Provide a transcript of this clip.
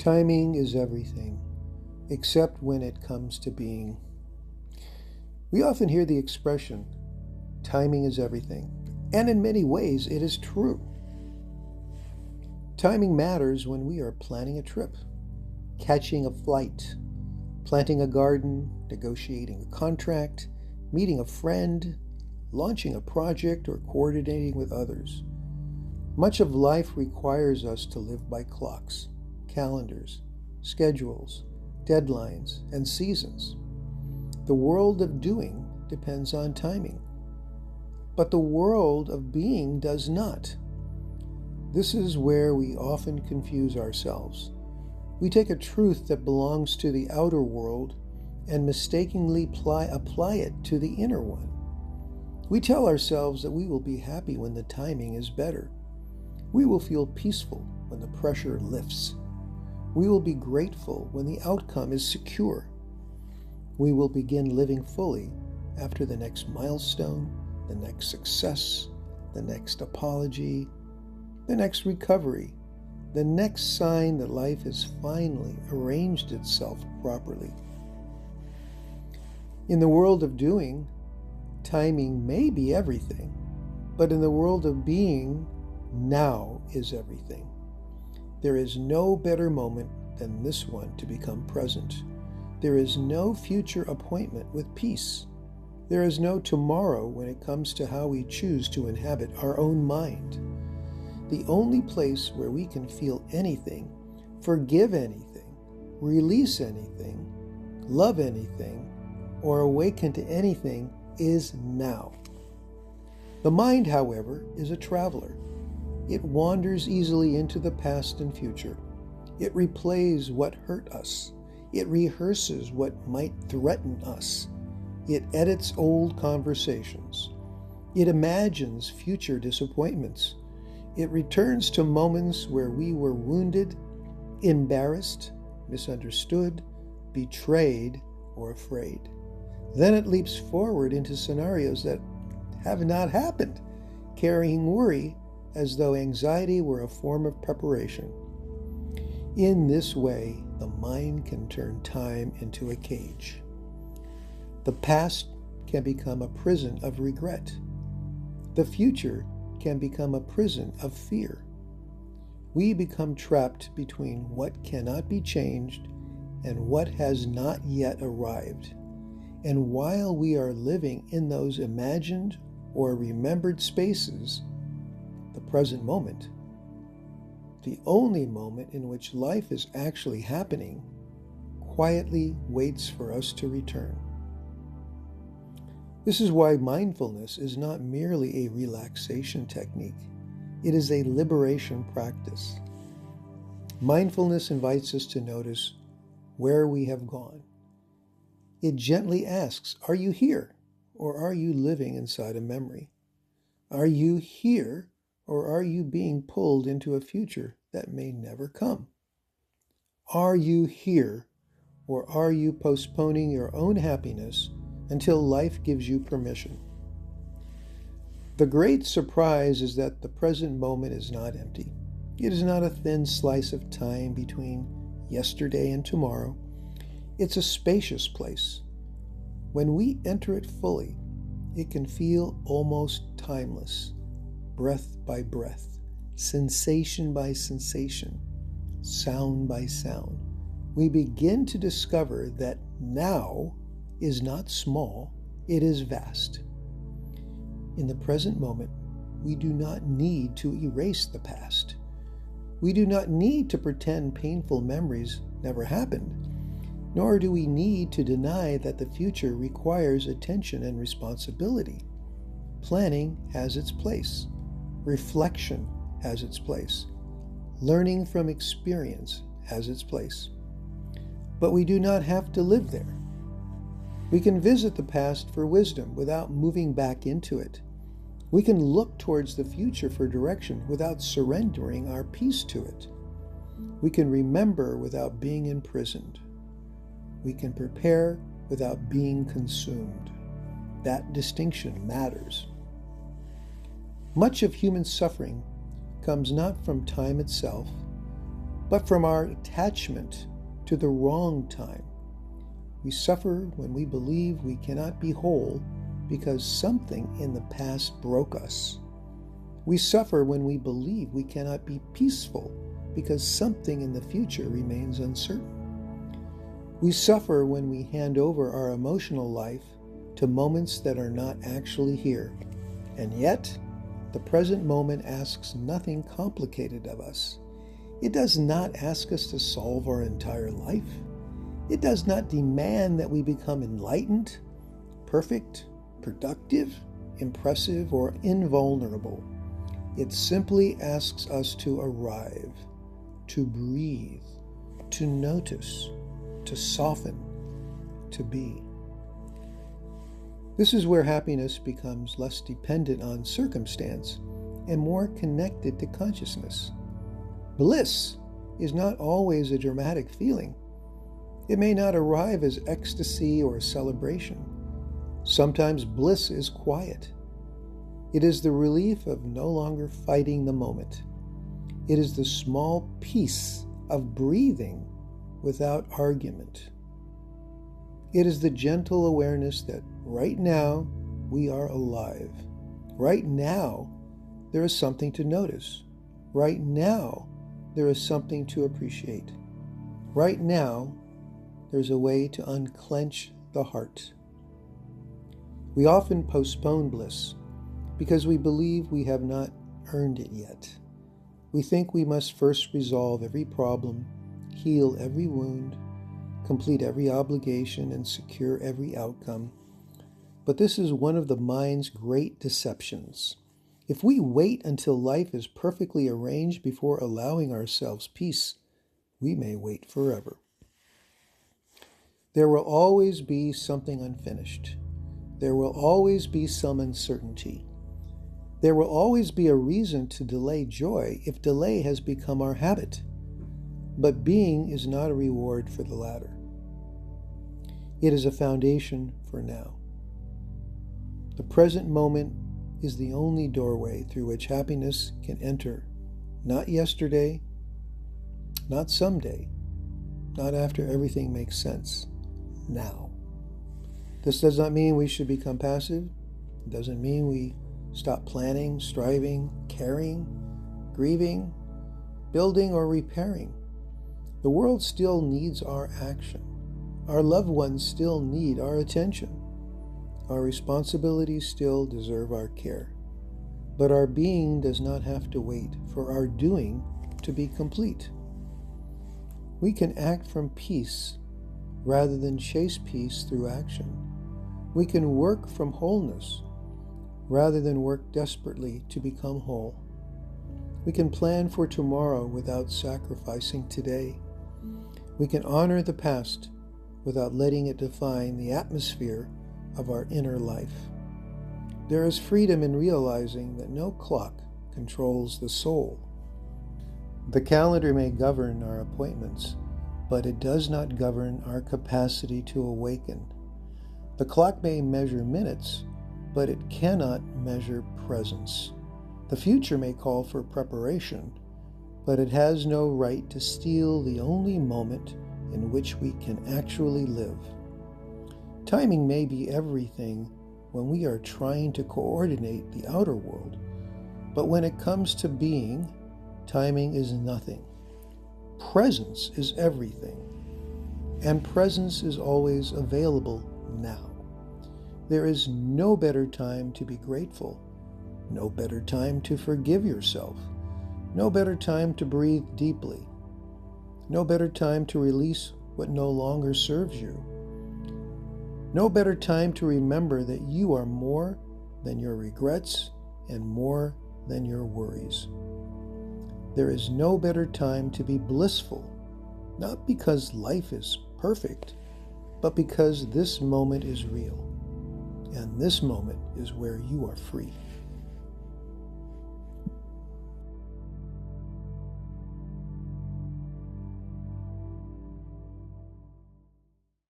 Timing is everything, except when it comes to being. We often hear the expression, timing is everything, and in many ways it is true. Timing matters when we are planning a trip, catching a flight, planting a garden, negotiating a contract, meeting a friend, launching a project, or coordinating with others. Much of life requires us to live by clocks, calendars, schedules, deadlines, and seasons. The world of doing depends on timing, but the world of being does not. This is where we often confuse ourselves. We take a truth that belongs to the outer world and mistakenly apply it to the inner one. We tell ourselves that we will be happy when the timing is better. We will feel peaceful when the pressure lifts. We will be grateful when the outcome is secure. We will begin living fully after the next milestone, the next success, the next apology, the next recovery, the next sign that life has finally arranged itself properly. In the world of doing, timing may be everything, but in the world of being, now is everything. There is no better moment than this one to become present. There is no future appointment with peace. There is no tomorrow when it comes to how we choose to inhabit our own mind. The only place where we can feel anything, forgive anything, release anything, love anything, or awaken to anything is now. The mind, however, is a traveler. It wanders easily into the past and future. It replays what hurt us. It rehearses what might threaten us. It edits old conversations. It imagines future disappointments. It returns to moments where we were wounded, embarrassed, misunderstood, betrayed, or afraid. Then it leaps forward into scenarios that have not happened, carrying worry as though anxiety were a form of preparation. In this way, the mind can turn time into a cage. The past can become a prison of regret. The future can become a prison of fear. We become trapped between what cannot be changed and what has not yet arrived. And while we are living in those imagined or remembered spaces, the present moment, the only moment in which life is actually happening, quietly waits for us to return. This is why mindfulness is not merely a relaxation technique. It is a liberation practice. Mindfulness invites us to notice where we have gone. It gently asks, are you here, or are you living inside a memory? Are you here, or are you being pulled into a future that may never come? Are you here, or are you postponing your own happiness until life gives you permission? The great surprise is that the present moment is not empty. It is not a thin slice of time between yesterday and tomorrow. It's a spacious place. When we enter it fully, it can feel almost timeless, breath by breath, sensation by sensation, sound by sound. We begin to discover that now is not small, it is vast. In the present moment, we do not need to erase the past. We do not need to pretend painful memories never happened, nor do we need to deny that the future requires attention and responsibility. Planning has its place. Reflection has its place. Learning from experience has its place. But we do not have to live there. We can visit the past for wisdom without moving back into it. We can look towards the future for direction without surrendering our peace to it. We can remember without being imprisoned. We can prepare without being consumed. That distinction matters. Much of human suffering comes not from time itself, but from our attachment to the wrong time. We suffer when we believe we cannot be whole because something in the past broke us. We suffer when we believe we cannot be peaceful because something in the future remains uncertain. We suffer when we hand over our emotional life to moments that are not actually here. And yet, the present moment asks nothing complicated of us. It does not ask us to solve our entire life. It does not demand that we become enlightened, perfect, productive, impressive, or invulnerable. It simply asks us to arrive, to breathe, to notice, to soften, to be. This is where happiness becomes less dependent on circumstance and more connected to consciousness. Bliss is not always a dramatic feeling. It may not arrive as ecstasy or celebration. Sometimes bliss is quiet. It is the relief of no longer fighting the moment. It is the small peace of breathing without argument. It is the gentle awareness that right now we are alive. Right now there is something to notice. Right now there is something to appreciate. Right now there's a way to unclench the heart. We often postpone bliss because we believe we have not earned it yet. We think we must first resolve every problem, heal every wound, complete every obligation, and secure every outcome. But this is one of the mind's great deceptions. If we wait until life is perfectly arranged before allowing ourselves peace, we may wait forever. There will always be something unfinished. There will always be some uncertainty. There will always be a reason to delay joy if delay has become our habit. But being is not a reward for the latter. It is a foundation for now. The present moment is the only doorway through which happiness can enter, not yesterday, not someday, not after everything makes sense, now. This does not mean we should become passive. It doesn't mean we stop planning, striving, caring, grieving, building, or repairing. The world still needs our action. Our loved ones still need our attention. Our responsibilities still deserve our care. But our being does not have to wait for our doing to be complete. We can act from peace rather than chase peace through action. We can work from wholeness rather than work desperately to become whole. We can plan for tomorrow without sacrificing today. We can honor the past without letting it define the atmosphere of our inner life. There is freedom in realizing that no clock controls the soul. The calendar may govern our appointments, but it does not govern our capacity to awaken. The clock may measure minutes, but it cannot measure presence. The future may call for preparation, but it has no right to steal the only moment in which we can actually live. Timing may be everything when we are trying to coordinate the outer world, but when it comes to being, timing is nothing. Presence is everything, and presence is always available now. There is no better time to be grateful, no better time to forgive yourself, no better time to breathe deeply, no better time to release what no longer serves you, no better time to remember that you are more than your regrets and more than your worries. There is no better time to be blissful, not because life is perfect, but because this moment is real, and this moment is where you are free.